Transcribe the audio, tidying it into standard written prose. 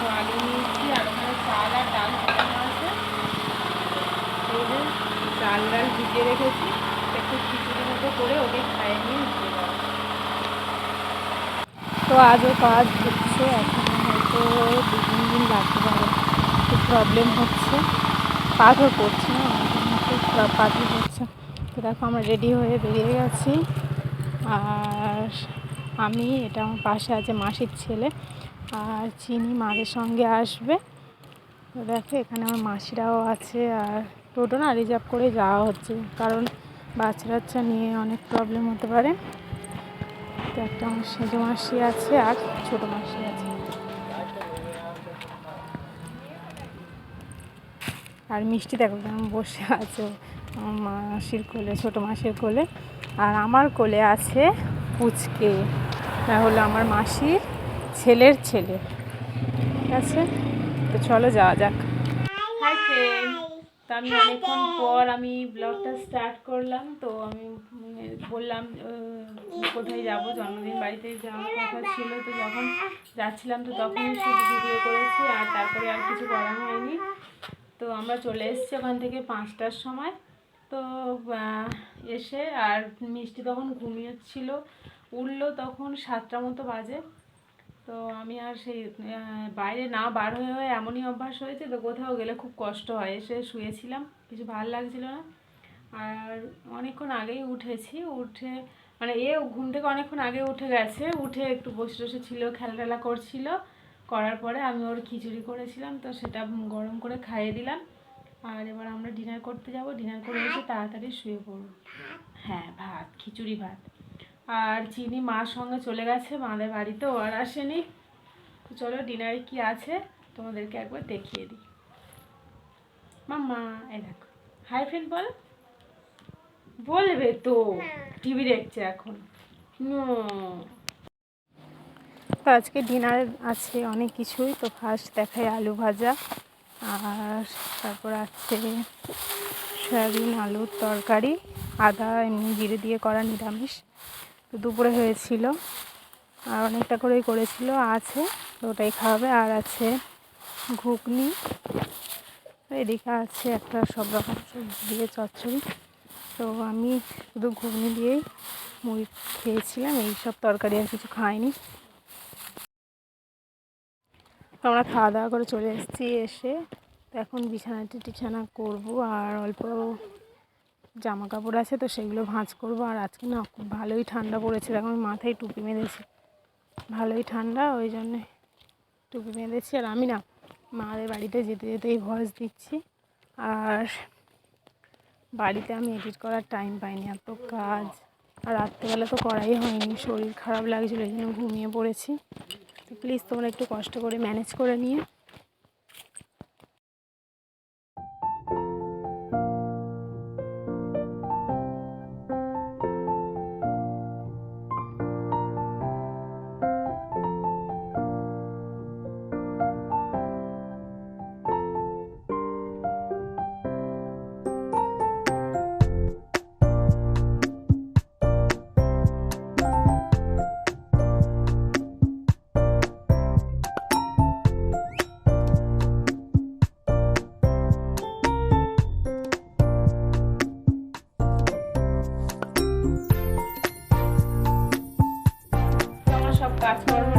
তো আলু নিয়েছি আর ওখানে চাল আর ডাল ফোটানো আছে। এই যে চাল ডাল ভিজিয়ে রেখেছি, একটু খিচুড়ির মতো করে ওকে খাইয়ে নিয়ে নিতে যাবো। তো আজও কাজ হচ্ছে, এখন হয়তো 2-3 দিন লাগতে পারে। খুব প্রবলেম হচ্ছে, পাথর পড়ছে না, খুব পাথর পড়ছে। তো দেখো আমরা রেডি হয়ে বেরিয়ে গেছি। আর এটা আমার পাশে আছে মাসির ছেলে, আর চিনি মাদের সঙ্গে আসবে। তো দেখো এখানে আমার মাসিরাও আছে। আর টোটো না রিজার্ভ করে যাওয়া হচ্ছে, কারণ বাচ্চা নিয়ে অনেক প্রবলেম হতে পারে। তো একটা আমার সেজ মাসি আছে আর ছোটো মাসি আছে। আর মিষ্টি দেখো কেমন বসে আছে আমার মাসির কোলে, ছোটো মাসির কোলে। আর আমার কোলে আছে পুচকে, তা হলো আমার মাসির ছেলের ছেলে। ঠিক আছে, তো চলো যাওয়া যাক। হাই ফ্রেন্ড, তো আমি অনেকক্ষণ পর ব্লগটা স্টার্ট করলাম। তো আমি বললাম কোথায় যাব, জন্মদিন বাড়িতে যাওয়ার কথা ছিল। তো যখন যাচ্ছিলাম তো তখনই শুধু ভিডিও করেছি, আর তারপরে আর কিছু করা হয়নি। তো আমরা চলে এসেছি ওখান থেকে 5টার সময়। তো এসে আর মিষ্টি তখন ঘুমিয়েছিল, উঠলো তখন 7টা মতো বাজে। তো আমি আর সেই বাইরে না বার হয়ে হয়ে এমনই অভ্যাস হয়েছে, তো কোথাও গেলে খুব কষ্ট হয়। এসে শুয়েছিলাম, কিছু ভালো লাগছিল না। আর অনেকক্ষণ আগেই উঠেছি, উঠে মানে ঘুম থেকে অনেকক্ষণ আগে উঠে গেছে, উঠে একটু বসে বসে ছিল, খেলা টেলা করছিল। করার পরে আমি ওর খিচুড়ি করেছিলাম, তো সেটা গরম করে খাইয়ে দিলাম। আর এবার আমরা ডিনার করতে যাব, ডিনার করে এসে তাড়াতাড়ি শুয়ে পড়ব। হ্যাঁ, ভাত, খিচুড়ি ভাত। আর চিনি মার সঙ্গে চলে গেছে মাদের বাড়িতে, ও আর আসেনি। তো চলো ডিনারে কি আছে তোমাদেরকে একবার দেখিয়ে দিই। মাম্মা এই দেখো, হাই ফ্রেন্ড বল, বলবে তো, টিভি দেখছে এখন। তো আজকে ডিনার আছে অনেক কিছুই। তো ফার্স্ট দেখায় আলু ভাজা, আর তারপর আছে সয়াবিন আলুর তরকারি, আদা এমনি জিরে দিয়ে করা নিরামিষ। তো দুপুরে হয়েছিল, আর অনেকটা করেই করেছিল, আছে তো ওটাই খাওয়াবে। আর আছে ঘুগনি, এদিকে আছে একটা সব রকম সবজি দিয়ে চচ্চড়ি। তো আমি শুধু ঘুগনি দিয়েই মুড়ি খেয়েছিলাম, এইসব তরকারি আর কিছু খাইনি। তো আমরা খাওয়া দাওয়া করে চলে এসেছি। এসে তো এখন বিছানা করব, আর অল্প জামা কাপড় আছে, তো সেগুলো ভাঁজ করব। আর আজকে না খুব ভালোই ঠান্ডা পড়েছে, দেখো আমি মাথায় টুপি বেঁধেছি, ভালোই ঠান্ডা, ওই জন্যে টুপি বেঁধেছি। আর আমি না মাদের বাড়িতে যেতে যেতেই ভয়েস দিচ্ছি। আর বাড়িতে আমি এডিট করার টাইম পাইনি, এত কাজ। আর রাত্রেবেলা তো করাই হয়নি, শরীর খারাপ লাগছিলো, এই জন্য ঘুমিয়ে পড়েছি। তো প্লিজ তোমরা একটু কষ্ট করে ম্যানেজ করে নিয়ে। আমার সব কাজকর্ম